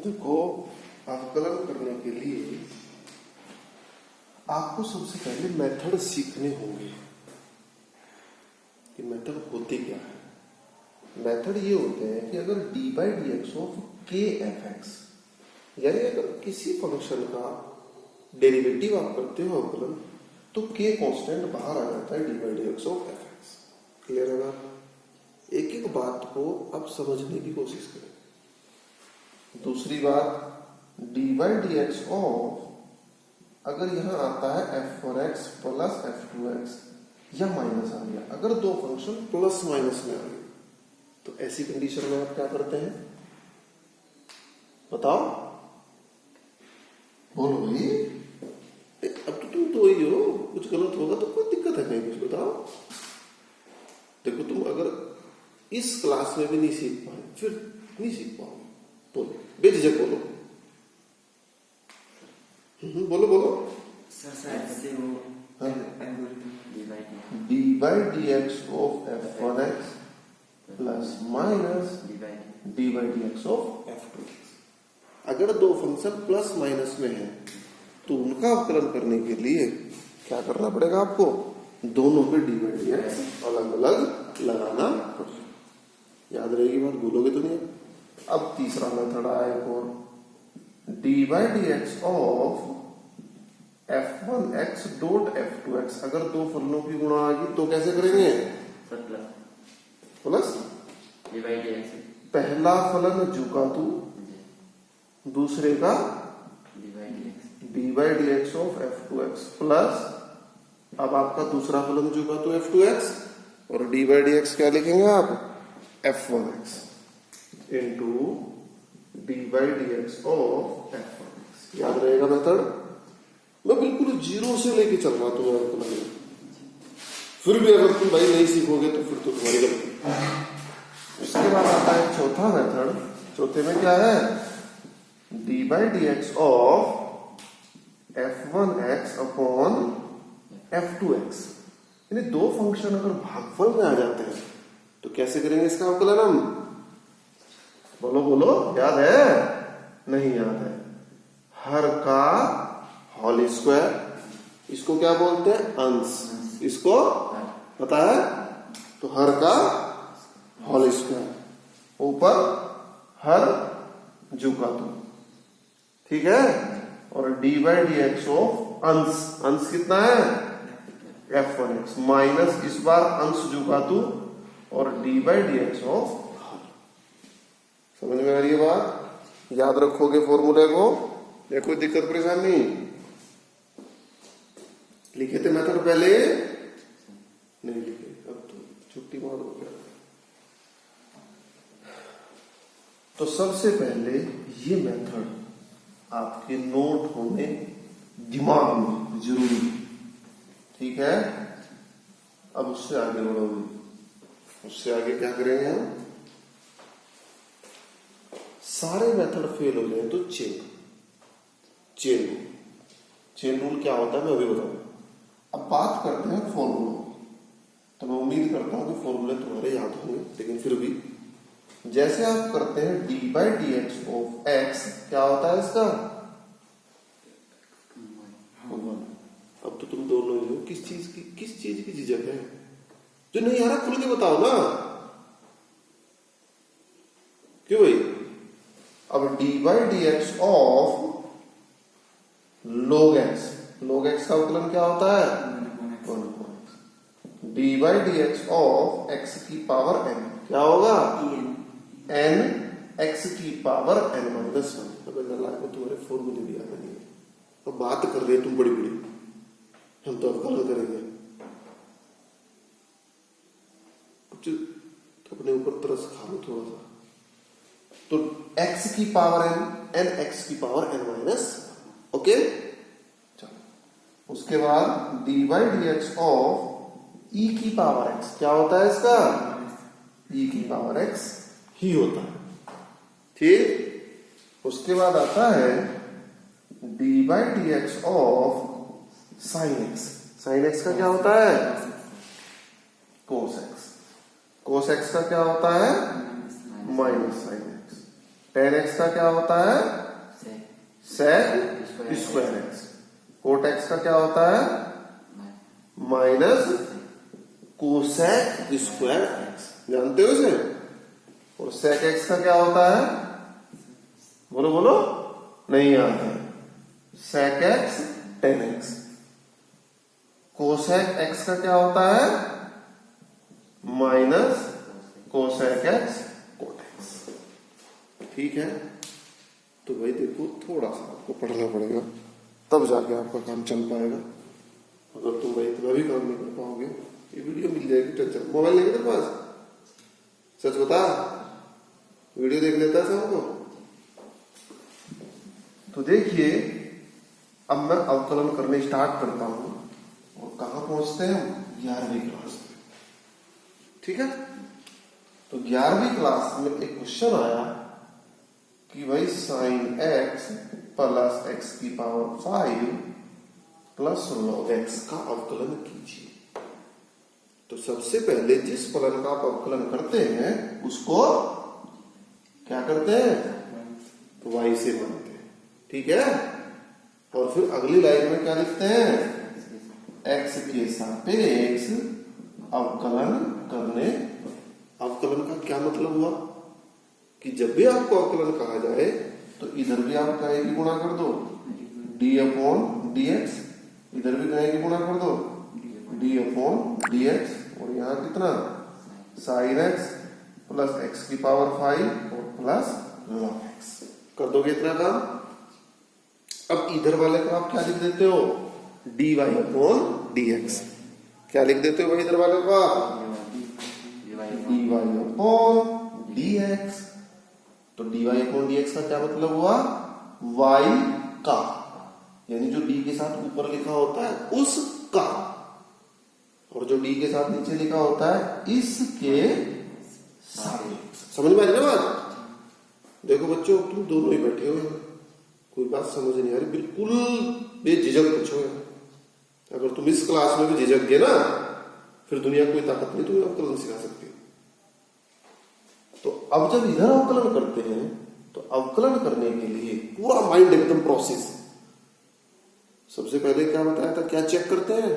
देखो, अवकलन करने के लिए आपको सबसे पहले मेथड सीखने होंगे कि मेथड होते क्या है। मेथड ये होते हैं कि अगर D by D X of के एफ एक्स, यानी अगर किसी फंक्शन का डेरिवेटिव आप करते हो अवकलन, तो के कांस्टेंट बाहर आ जाता है D by D X of F x. Clear है बात? एक एक बात को अब समझने की कोशिश करें। दूसरी बात, D by D X of, अगर यहां आता है F for x plus F two x या माइनस आ गया, अगर दो फंक्शन प्लस माइनस में आ गए तो ऐसी कंडीशन में आप क्या करते हैं? बताओ, बोलो भाई। अब तो तुम दो ही हो, कुछ गलत होगा तो कोई दिक्कत है कहीं? कुछ बताओ। देखो, तुम अगर इस क्लास में भी नहीं सीख पाए फिर नहीं सीख पाओगे। बोलो, बेझिझक बोलो। बोलो बोलो D by D X of F one x plus minus D by D X of F two x. अगर दो फंक्शन प्लस माइनस में है तो उनका अवकलन करने के लिए क्या करना पड़ेगा आपको? दोनों पे डी बाई डी एक्स अलग अलग लगाना पड़ेगा। याद रहेगी बात, भूलोगे तो नहीं। अब तीसरा मेथड आया एक और, D by D X of F one x dot F two x. अगर दो फलनों की गुणा आ गई तो कैसे करेंगे? प्लस पहला फलन झुका तू, दूसरे का D by D X of F two x plus, अब आपका दूसरा फलन झुका तो एफ टू एक्स, और डी बाई डी एक्स क्या लिखेंगे आप? F one x into D by D X of F one x. याद रहेगा मेथड? मैं बिल्कुल जीरो से लेके चल रहा हूं तुम्हारे, फिर भी अगर तुम भाई नहीं सीखोगे तो फिर तो तुम्हारी गलती। उसके बाद आता है चौथा मेथड। चौथे में क्या है? D by D X of F one x upon F two x. यानी दो फंक्शन अगर भागफल में आ जाते हैं तो कैसे करेंगे इसका अवकलन हम? बोलो बोलो, याद है? नहीं याद है? हर का होल स्क्वायर, इसको क्या बोलते हैं? अंश। इसको पता है? तो हर का होल स्क्वायर, ऊपर हर झुका तो, ठीक है। और D by D X of अंश, अंश कितना है? एफ वन एक्स माइनस इस बार अंश झुका तू और D by D X of. समझ में आ रही है बात? याद रखोगे फॉर्मूले को, या कोई दिक्कत परेशानी नहीं? लिखे थे मेथड पहले? नहीं लिखे, अब तो छुट्टी मार दो। तो सबसे पहले ये मेथड आपके नोट होने दिमाग में जरूरी, ठीक है। अब उससे आगे बढ़ोगे, उससे आगे क्या करेंगे हम? सारे मेथड फेल हो जाए तो चेन रूल क्या होता है मैं अभी बताऊंगा। अब बात करते हैं फॉर्मूला। तो मैं उम्मीद करता हूं कि फॉर्मूले तुम्हारे याद होंगे, लेकिन फिर भी जैसे आप करते हैं D by D X of x, क्या होता है इसका? अब तो तुम दोनों ही हो, किस चीज की झिझक है? जो नहीं आ रहा खुल के बताओ ना, क्यों भाई? अब D by D X of log x, log x का अवकलन क्या होता है? D by D X of x की पावर n, क्या होगा? n x की पावर n माइनस वन। अब तुम्हारे फॉर्मूले भी याद नहीं है, तो बात कर रहे तुम बड़ी बड़ी, हम तो अवकलन करेंगे। कुछ तो अपने ऊपर तरस खा लो थोड़ा सा। तो x की पावर n x की पावर n माइनस, ओके। चलो, उसके बाद D by D X of E की पावर x, क्या होता है इसका? ई की पावर x ही होता है, ठीक। उसके बाद आता है D by D X of sine x. Sine x का क्या होता है? Cos x. कोस एक्स का क्या होता है? Minus sine x. Tan x का क्या होता है? Sec square x. Cot x का क्या होता है? Minus cosec square x. जानते हो इसे? और सेक एक्स का क्या होता है? बोलो बोलो, नहीं याद है। Sec x tan x. Cosec x का क्या होता है? Minus cosec x cot x. ठीक है, तो भाई देखो थोड़ा सा आपको पढ़ना पड़ेगा, तब जाके आपका काम चल पाएगा। अगर तुम भाई इतना भी काम नहीं कर पाओगे, ये वीडियो मिल जाएगी। टेंशन, मोबाइल नहीं है तेरे पास? सच बता, वीडियो देख लेता है सबको? तो देखिए, अब मैं अवकलन करने स्टार्ट करता हूं और कहां पहुंचते हैं? 11वीं क्लास में। ठीक है, तो 11वीं क्लास में एक क्वेश्चन आया कि भाई साइन एक्स प्लस एक्स की पावर 5 प्लस लॉग एक्स का अवकलन कीजिए। तो सबसे पहले जिस फलन का आप अवकलन करते हैं उसको क्या करते हैं? y से मानते हैं। ठीक है, और फिर अगली लाइन में क्या लिखते हैं? x के सापेक्ष अवकलन करने। अवकलन का क्या मतलब हुआ कि जब भी आपको अवकलन कहा जाए तो इधर भी आप कहे की गुणा कर दो d अपॉन dx, इधर भी कहे की गुणा कर दो d अपॉन dx, और यहाँ कितना? साइन एक्स प्लस एक्स की पावर 5 और प्लस लॉग एक्स। कर दोगे इतना काम? अब इधर वाले को आप क्या लिख देते हो? dy upon dx। क्या लिख देते हो भाई इधर वाले को आप? dy upon dx। तो dy अपॉन dx का क्या मतलब हुआ? y का, यानी जो d के साथ ऊपर लिखा होता है उसका, और जो d के साथ नीचे लिखा होता है इसके सापेक्ष। समझ में आ रही है बात? देखो बच्चों, तुम दोनों ही बैठे हुए हो, कोई बात समझ नहीं आ रही, बिल्कुल बेझिझक पूछो। अगर तुम इस क्लास में भी झिझक गए ना, फिर दुनिया कोई ताकत नहीं तुम्हें अवकलन सिखा सकती। तो अब जब इधर अवकलन करते हैं तो अवकलन करने के लिए पूरा माइंड एकदम प्रोसेस। सबसे पहले क्या बताया था, क्या चेक करते हैं?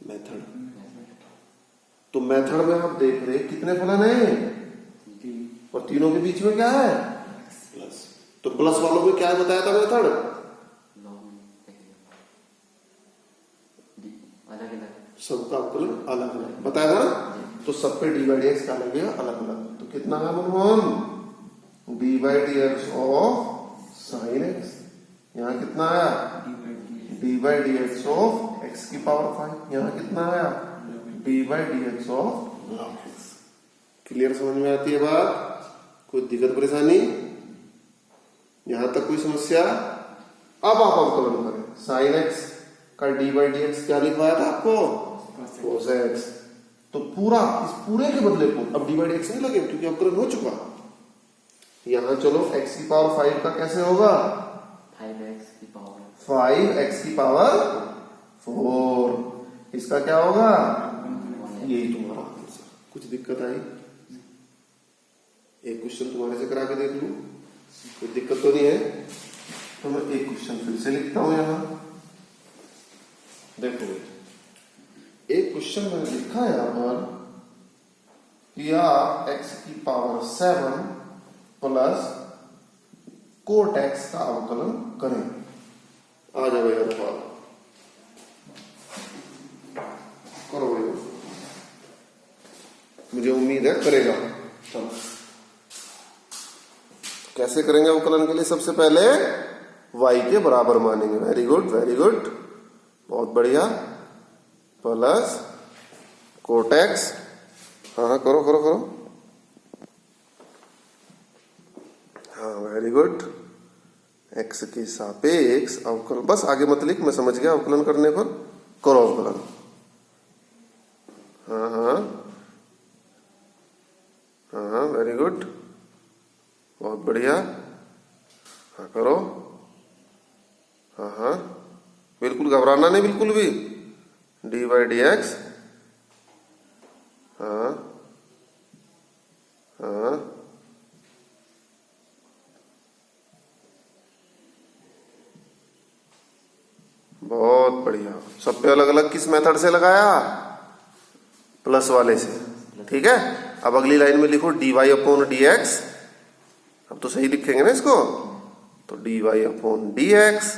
मेथड। तो मेथड में आप देख रहे कितने फलन हैं, और तीनों के बीच में क्या है? प्लस। तो प्लस वालों में क्या बताया था मेथड? सबका अवकलन अलग अलग बताया था। तो सब पे डी बाई डी एक्स का लगेगा अलग अलग। तो कितना है Manmohan? D by D X of sine x. यहाँ कितना आया? D by D X of x की पावर 5। यहाँ कितना आया? D by D X of log x. Clear समझ में आती है बात? कोई दिक्कत परेशानी? यहां तक कोई समस्या? अब आप अवकलन करें। साइन एक्स का डी बाई डी एक्स क्या लिखवाया था आपको? Cos x. तो पूरा, इस पूरे के बदले को अब डी बाई डी एक्स नहीं लगे क्योंकि अवकलन हो चुका। यहां चलो एक्स की पावर 5 का कैसे होगा? 5x की पावर 4। इसका क्या होगा? यही तुम्हारा आंसर। कुछ दिक्कत आई? एक क्वेश्चन तुम्हारे से करा के देख लूं, कोई दिक्कत तो नहीं है? तो मैं एक क्वेश्चन फिर से लिखता हूं यहां। देखो एक क्वेश्चन मैंने लिखा है यहां पर कि आप x की पावर 7 प्लस कोट एक्स का अवकलन करें। आ जाओ यार, करो भाई, मुझे उम्मीद है करेगा। चलो कैसे करेंगे अवकलन के लिए? सबसे पहले y के बराबर मानेंगे। वेरी गुड वेरी गुड, बहुत बढ़िया। प्लस कोट एक्स, हाँ करो करो करो, हाँ वेरी गुड। x के सापेक्ष अवकलन, बस आगे मत लिख, मैं समझ गया। अवकलन करने पर करो अवकलन। हाँ हाँ हाँ वेरी गुड, बहुत बढ़िया। हाँ करो, हाँ हाँ बिल्कुल घबराना नहीं, बिल्कुल भी। डी बाई डी एक्स, हाँ हाँ बहुत बढ़िया। सब पे अलग अलग किस मेथड से लगाया? प्लस वाले से। ठीक है, अब अगली लाइन में लिखो dy अपॉन dx। अब तो सही लिखेंगे ना इसको, तो dy upon dx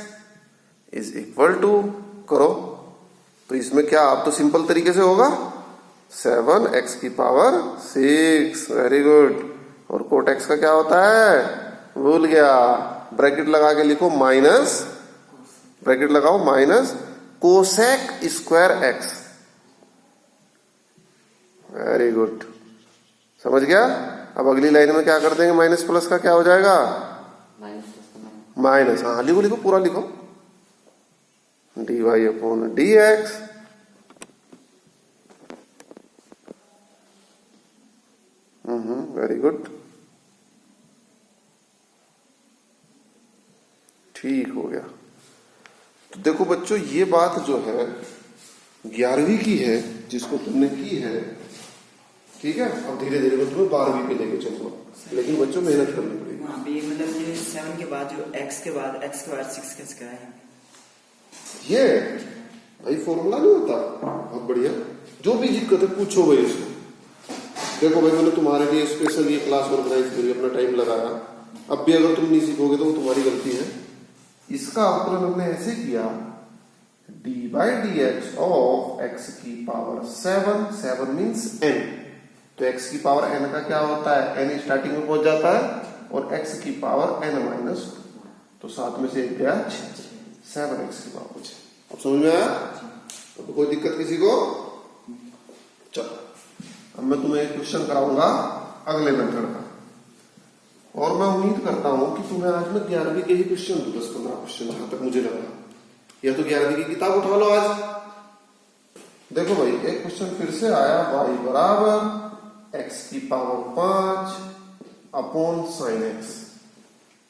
is equal to, करो तो इसमें क्या, आप तो सिंपल तरीके से होगा 7x की पावर 6। Very good. और कोट x का क्या होता है? भूल गया। ब्रैकेट लगा के लिखो माइनस, ब्रैकेट लगाओ minus cosec square x। Very good, समझ गया। अब अगली लाइन में क्या कर देंगे? माइनस प्लस का क्या हो जाएगा? माइनस। हाँ लिखो लिखो, पूरा लिखो। dy upon dx very good, ठीक हो गया। तो देखो बच्चों, ये बात जो है 11वीं की है, जिसको तुमने की है, ठीक है। अब धीरे धीरे मैं तुम्हें 12वीं पे लेके चलूंगा, लेकिन बच्चों मेहनत करनी पड़ेगी। वहाँ पे मतलब ये 7 के बाद जो x के बाद 6 कैसे का है? ये भाई फॉर्मूला नहीं होता। बहुत बढ़िया, जो भी दिक्कत है पूछो भाई इसको। देखो भाई, मैंने तुम्हारे लिए स्पेशल ये क्लास ऑर्गेनाइज करी, अपना टाइम लगाया। अब भी अगर तुम नहीं सीखोगे तो वो तुम्हारी गलती है। इसका अवकलन हमने ऐसे किया, dy dx ऑफ x की पावर 7 मीन्स n। तो x की पावर n का क्या होता है? n स्टार्टिंग में पहुंच जाता है, और x की पावर n माइनस, तो 7 में से 1 गया 7x की पावर 6। अब समझ में आया? अब कोई दिक्कत किसी को? चलो, अब मैं तुम्हें एक क्वेश्चन कराऊंगा अगले मेथड का, और मैं उम्मीद करता हूं कि तुम्हें आज मैं 11वीं के ही क्वेश्चन दूं, 10-15 क्वेश्चन, जहां तक मुझे लगा। या तो 11वीं की किताब उठा लो आज। देखो भाई, एक क्वेश्चन फिर से आया, y बराबर x की पावर 5 अपॉन साइन x,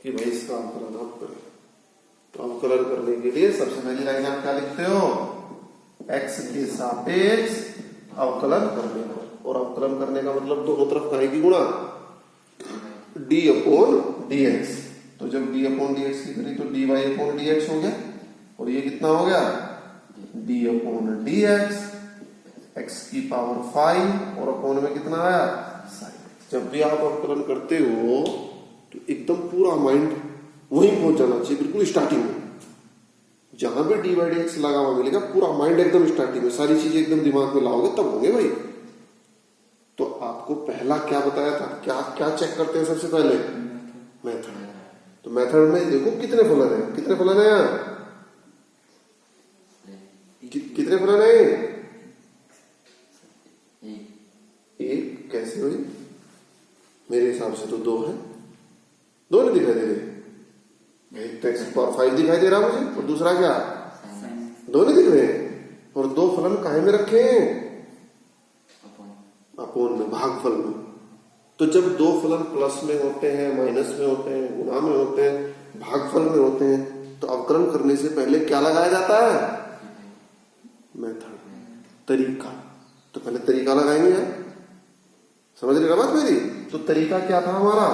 कि भाई इसका अवकलन आप करें। तो अवकलन करने के लिए सबसे पहली लाइन आप क्या लिखते हो? x के सापेक्ष अवकलन करने को। और अवकलन करने का मतलब दोनों तरफ का है कि गुणा, d अपॉन dx। तो जब d अपॉन dx की करी तो dy अपॉन dx हो गया, और ये कितना हो गया? d अपॉन dx, x की पावर 5, और अपॉन में कितना आया? sin। जब भी आप अवकलन करते हो तो एकदम पूरा माइंड वहीं पहुंच जाना चाहिए, बिल्कुल स्टार्टिंग में। जहां भी dy dx लगा हुआ मिलेगा, पूरा माइंड एकदम स्टार्टिंग में, सारी चीजें एकदम दिमाग में लाओगे तब होंगे भाई। तो आपको पहला क्या बताया था? क्या क्या चेक करते हैं सबसे पहले? मेथड। तो मेथड में देखो कितने फलन है, कितने फलन है यहाँ, कितने फलन है? एक। कैसे हुई? मेरे हिसाब से तो 2 है। 2 नहीं दिखाई दे रहे। एक तो x पावर 5 दिखाई दे रहा मुझे, और दूसरा क्या? 2 नहीं दिख रहे। और 2 फलन काहे में रखे हैं? अपोन में, भागफल में। तो जब 2 फलन प्लस में होते हैं, माइनस में होते हैं, गुणा में होते हैं, भागफल में होते हैं, तो अवकलन करने से पहले क्या लगाया जाता है? मेथड, तरीका। तो पहले तरीका लगाएंगे यार, समझ रहे ना बात मेरी? तो तरीका क्या था हमारा?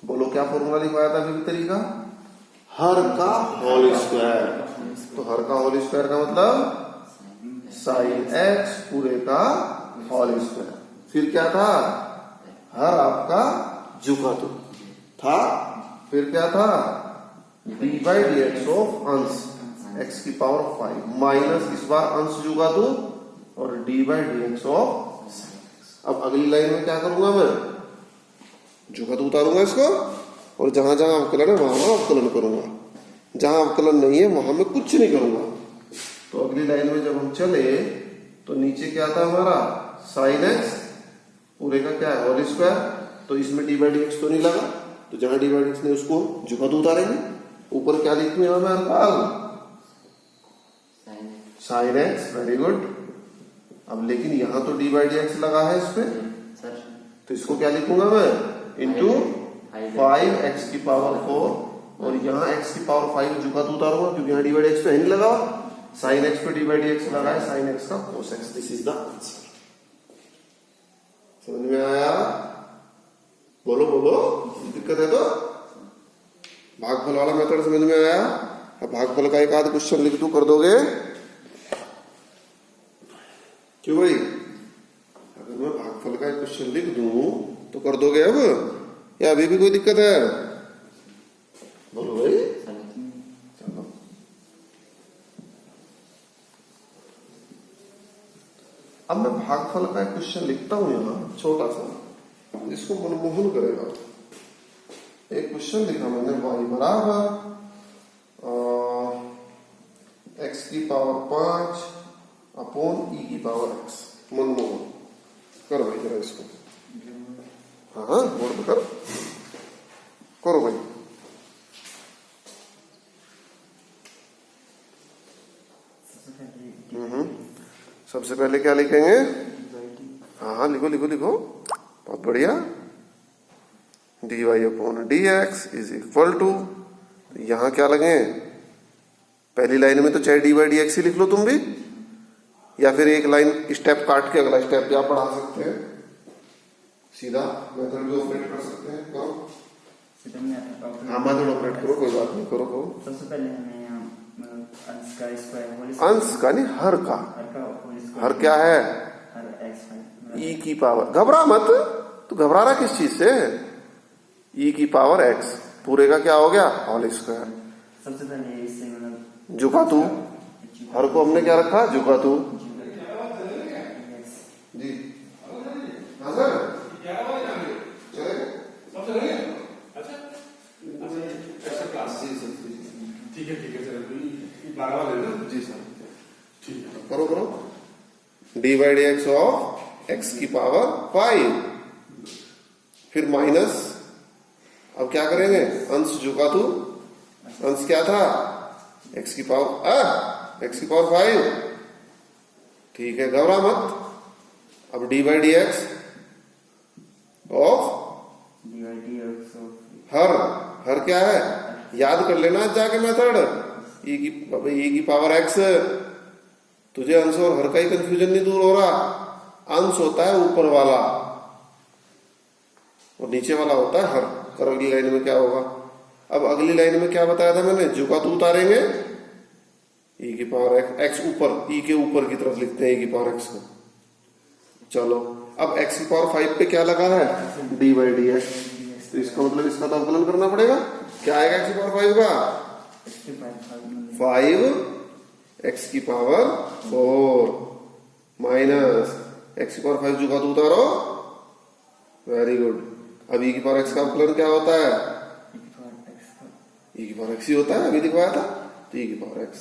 बोलो, क्या फॉर्मूला लिखवाया था अभी तरीका? हर का होल स्क्वायर। तो हर का होल स्क्वायर का मतलब साइन x पूरे का होल स्क्वायर। फिर क्या था? हर आपका जुका तो था। फिर क्या था? dy dx ऑफ अंश x की पावर 5 माइनस, इस बार अंश जुका दो, और dy dx ऑफ। अब अगली लाइन में क्या करूंगा मैं? जुका तो उतारूंगा इसको, और जहां जहां अवकलन है वहां वहां अवकलन करूंगा। जहां अवकलन नहीं है वहां मैं कुछ नहीं करूंगा। तो अगली लाइन में जब हम चले तो नीचे क्या था हमारा? साइन एक्स पूरे का क्या है? Whole square. तो इसमें डी बाई डी एक्स तो नहीं लगा, तो जहां डी बाई डी एक्स नहीं उसको जुका तो उतारेंगे। ऊपर क्या लिखूं यहां मैं Harpal? Sine x. Very good. अब लेकिन यहां तो डी बाई डी एक्स लगा है इस पे, तो इसको क्या लिखूंगा मैं? इंटू 5x की पावर 4, और यहाँ x की पावर 5 जुका तो उतारूंगा क्योंकि यहाँ डी बाई डी एक्स पे है नहीं लगा, साइन एक्स पे डी बाई डी एक्स लगा है, साइन एक्स का cos x. This is the answer. समझ में आया? बोलो बोलो, दिक्कत है तो? भागफल वाला मेथड समझ में आया? अब भागफल का एक आध क्वेश्चन लिख दूं, कर दोगे? क्यों भाई, अगर मैं भागफल का एक क्वेश्चन लिख दूं तो कर दोगे अब, या अभी भी कोई दिक्कत है? बोलो भाई। चलो अब मैं भागफल का एक क्वेश्चन लिखता हूं यहां छोटा सा, इसको मनमोहन करेगा। एक क्वेश्चन लिखा मैंने, y बराबर x की पावर 5 अपॉन e की पावर x। मनमोहन करो भाई जरा इसको। हाँ हाँ बोर्ड पे करो भाई। सबसे पहले क्या लिखेंगे? हाँ हाँ लिखो लिखो लिखो, बहुत बढ़िया। dy upon dx is equal to, यहां क्या लगे? पहली लाइन में तो चाहे dy dx ही लिख लो तुम भी, या फिर एक लाइन स्टेप काट के अगला स्टेप भी आप बढ़ा सकते हैं, सीधा मेथड भी ऑपरेट कर सकते हैं। करो हाँ मेथड ऑपरेट करो, कोई बात नहीं, करो करो। सबसे पहले हमें अंश का स्क्वायर, अंश का नहीं, हर का। हर क्या है? हर x e की पावर, घबरा मत, तू घबरा रहा किस चीज से? e की पावर x पूरे का क्या हो गया? Whole square. सबसे पहले इससे मतलब झुका तू, हर को हमने क्या रखा? झुका तू जी। हाँ सर ठीक है सर, 12 वाले ना जी सर, ठीक है। करो करो। D by D X of x की पावर 5, फिर माइनस, अब क्या करेंगे? अंश झुका तू, अंश क्या था? एक्स की पावर 5। ठीक है, घबरा मत। अब D by D X of her क्या है? याद कर लेना जाके मेथड। ई की पावर एक्स, तुझे अंश और हर का ही कंफ्यूजन नहीं दूर हो रहा। अंश होता है ऊपर वाला और नीचे वाला होता है हर। कर अगली लाइन में क्या होगा? अब अगली लाइन में क्या बताया था मैंने? झुका तू उतारेंगे, ई की पावर एक्स ऊपर, ई के ऊपर की तरफ लिखते हैं ई की पावर एक्स को। चलो अब एक्स की पावर 5 पे क्या लगा है? D by D x. तो इसका मतलब इसका तो अवकलन करना पड़ेगा। क्या आएगा एक्स की पावर 5 का? 5 एक्स की पावर 4 माइनस एक्स की पावर 5 झुका तो उतारो, वेरी गुड। अब ई की पावर एक्स का अवकलन क्या होता है? ई की पावर एक्स ही होता है, अभी दिखवाया था। तो ई की पावर एक्स,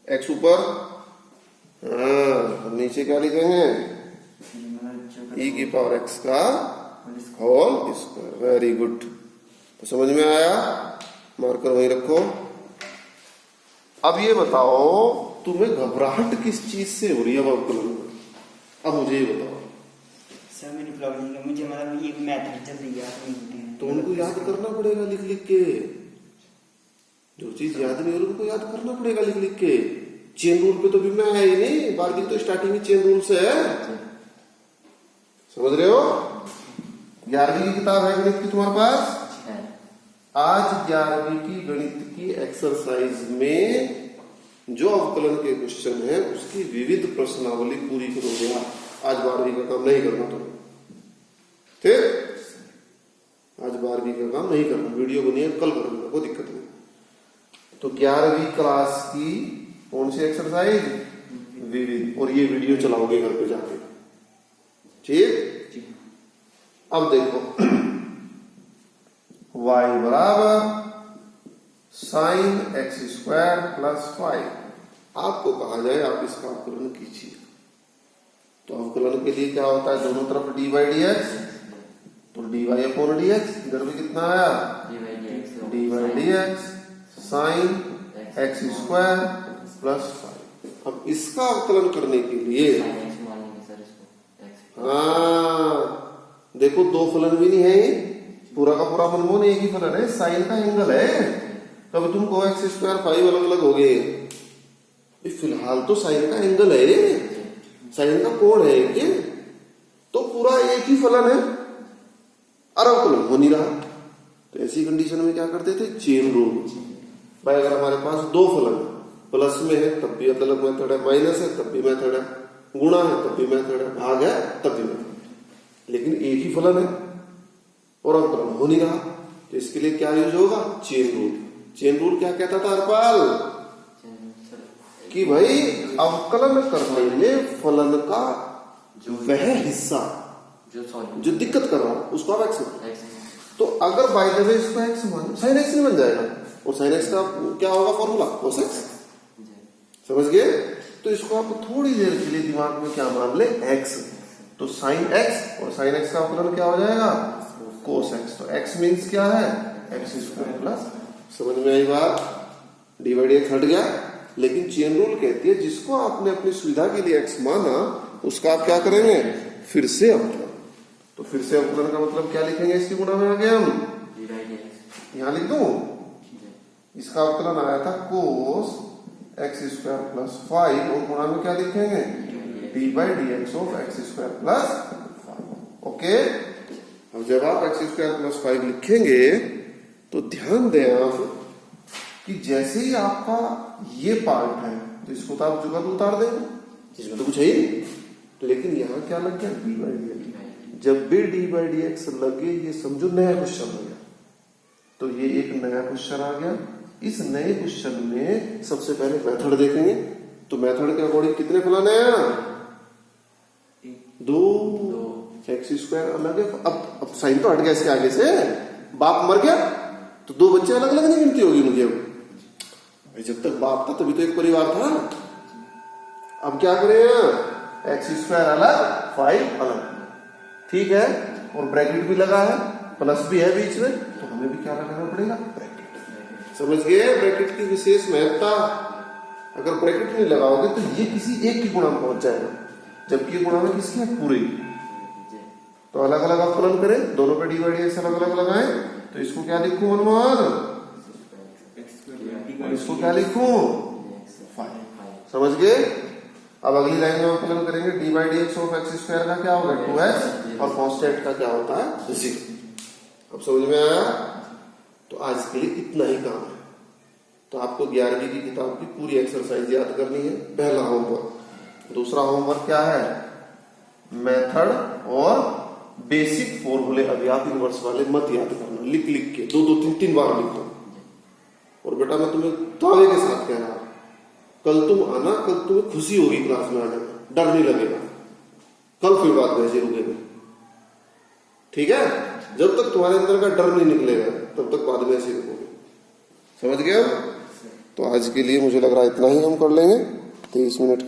एक्स ऊपर, हाँ नीचे क्या लिखेंगे? ई की पावर एक्स का होल स्क्वायर, वेरी गुड। तो समझ में आया? मार्कर वहीं रखो। अब ये बताओ तुम्हें घबराहट किस चीज से हो रही है अवकलन में? अब मुझे ये बताओ। सर मेरी प्रॉब्लम है, मुझे मतलब ये मैथड जल्दी याद नहीं होती है। तो उनको याद करना पड़ेगा लिख लिख के। जो चीज याद नहीं हो रही उनको याद करना पड़ेगा लिख लिख के। चेन रूल पे तो भी मैं है ही नहीं, 12वीं तो स्टार्टिंग ही चेन रूल से है, समझ रहे हो? 11वीं की किताब है गणित की तुम्हारे पास? आज 11वीं की गणित की एक्सरसाइज में जो अवकलन के क्वेश्चन है उसकी विविध प्रश्नावली पूरी करोगे आप। आज 12वीं का काम नहीं करना तुम्हें, ठीक? आज 12वीं का काम नहीं करना, वीडियो बनी है कल कर लेना, कोई दिक्कत नहीं। तो 11वीं क्लास की कौन सी एक्सरसाइज? विविध। और ये वीडियो चलाओगे घर पे जाके, ठीक? अब देखो y बराबर साइन एक्स स्क्वायर प्लस 5। आपको कहा जाए आप इसका अवकलन कीजिए। तो अवकलन के लिए क्या होता है? दोनों तरफ डी बाई डी एक्स, तो D Y upon D x. इधर भी कितना आया? D by D x sine x square plus 5। अब इसका अवकलन करने के लिए हाँ देखो, दो फलन भी नहीं है ये, पूरा का पूरा मनमोहन एक ही फलन है, साइन का एंगल है। कभी तुम को एक्स स्क्वायर 5 अलग अलग हो गए, फिलहाल तो साइन का एंगल है, साइन का कोण है ये, तो पूरा एक ही फलन है और अवकलन हो नहीं रहा। तो ऐसी कंडीशन में क्या करते थे? Chain rule. भाई अगर हमारे पास दो फलन है, प्लस में है तब भी अलग मेथड है, माइनस है तब भी मेथड है, गुणा है तब भी मेथड है, भाग है तब भी मेथड है। लेकिन एक ही फलन है और अवकलन हो नहीं रहा, तो इसके लिए क्या यूज होगा? Chain rule. चेन रूल क्या कहता था हरपाल? कि भाई अवकलन करने में फलन का वह हिस्सा जो दिक्कत कर रहा है उसको आप एक्स मान। तो अगर बाय द वे इसको एक्स मान, साइन एक्स नहीं बन जाएगा, और साइन एक्स का क्या होगा फॉर्मूला? Cos x. समझ गए? तो इसको आप थोड़ी देर के लिए दिमाग में क्या मान ले? एक्स। तो साइन एक्स और साइन एक्स का अवकलन क्या हो जाएगा? Cos x. तो एक्स मीन्स क्या है? एक्स स्क्वायर प्लस, समझ में आई बात? डी बाई डी एक्स हट गया। लेकिन चेन रूल कहती है जिसको आपने अपनी सुविधा के लिए एक्स माना उसका आप क्या करेंगे? फिर से अवकलन। तो फिर से अवकलन का मतलब क्या लिखेंगे? इसकी गुणा में आ गया हम, यहां लिख दूं, इसका अवकलन आया था कोस एक्स स्क्वायर प्लस 5 और गुणा में क्या लिखेंगे? D by D X of x square plus 5। Okay, अब जब आप एक्स स्क्वायर प्लस 5 लिखेंगे तो ध्यान दें आप कि जैसे ही आपका ये पार्ट है तो इसको तो आप जुगाड़ उतार देंगे, जिसमें तो कुछ है ही नहीं। लेकिन यहां क्या लग गया? D by D x. जब भी डी बाई डी एक्स लगे ये समझो नया क्वेश्चन हो गया। तो ये एक नया क्वेश्चन आ गया। इस नए क्वेश्चन में सबसे पहले मेथड देखेंगे। तो मेथड के अकॉर्डिंग कितने फलन है? दो। एक्स स्क्वायर अलग है। अब साइन तो हट गया इसके आगे से, बाप मर गया तो दो बच्चे अलग अलग नहीं गिनती होगी मुझे। भाई जब तक बाप था तभी तो एक परिवार था। अब क्या करें? एक्स स्क्वायर अलग, 5 अलग, ठीक है, और ब्रैकेट भी लगा है, प्लस भी है बीच में, तो हमें भी क्या लगाना पड़ेगा? ब्रैकेट। समझ गए ब्रैकेट की विशेष महत्ता? अगर ब्रैकेट नहीं लगाओगे तो ये किसी एक की गुणा में पहुंच जाएगा, जबकि ये गुणा में किसकी है? पूरे। तो अलग अलग अवकलन करें, दोनों पे डी बाई डी एक्स अलग अलग लगाएं। तो इसको क्या लिखूं मनमोहन? और इसको क्या लिखूं? 5। समझ गए? अब अगली लाइन में अवकलन करेंगे। D by D X of x square का क्या होगा? 2x, और कांस्टेंट का क्या होता है? 0। अब समझ में आया? तो आज के लिए इतना ही काम है। तो आपको 11वीं की किताब की पूरी एक्सरसाइज याद करनी है, पहला होमवर्क। दूसरा होमवर्क क्या है? मेथड और बेसिक फॉर्मूले अज्ञात इनवर्स वाले मत याद करना, लिख लिख के 2-3 बार लिख दो। और बेटा मैं तुम्हें दावे के साथ कह रहा हूं, कल तुम आना, कल तुम्हें खुशी होगी क्लास में आने में, डर नहीं लगेगा। कल फिर बात वैसे रुकेगी, ठीक है? जब तक तुम्हारे अंदर का डर नहीं निकलेगा तब तक बाद में ऐसे रुकोगे। समझ गए? तो आज के लिए मुझे लग रहा है इतना ही हम कर लेंगे। 23 मिनट